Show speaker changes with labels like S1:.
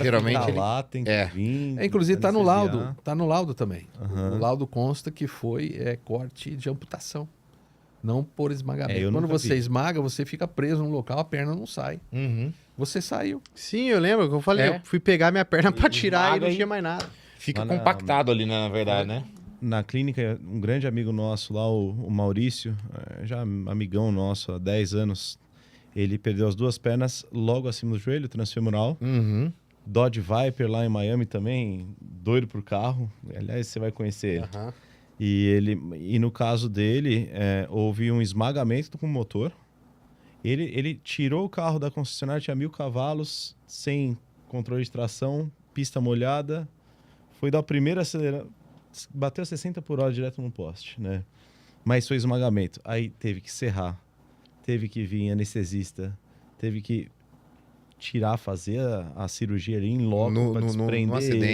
S1: Geralmente
S2: Tá
S1: ele...
S2: lá, tem que vir.
S3: Inclusive tá no
S2: anestesiar.
S3: laudo, tá no laudo também.
S2: Aham.
S3: O laudo consta que foi corte de amputação, não por esmagamento.
S2: Eu
S3: Quando
S2: nunca
S3: você
S2: vi.
S3: esmaga, você fica preso no local, a perna não sai.
S1: Uhum.
S3: Você saiu.
S4: Sim, eu lembro que eu falei,
S1: É.
S4: eu fui pegar minha perna pra tirar e
S1: Esmaga
S4: não
S1: e-
S4: tinha mais nada.
S1: Fica
S2: Mas
S1: compactado ali, né, na verdade, né?
S2: Na clínica, um grande amigo nosso lá, o Maurício, já amigão nosso há 10 anos, ele perdeu as duas pernas logo acima do joelho, transfemoral.
S4: Uhum.
S2: Dodge Viper lá em Miami também, doido por carro. Aliás, você vai conhecer ele.
S4: Aham.
S2: E no caso dele, houve um esmagamento com o motor. Ele tirou o carro da concessionária, tinha 1.000 cavalos, sem controle de tração, pista molhada. Foi dar o primeiro acelerador, bateu 60 por hora direto no poste, né? Mas foi esmagamento. Aí teve que serrar, teve que vir anestesista, teve que fazer a cirurgia ali em loco para desprender
S1: acidente.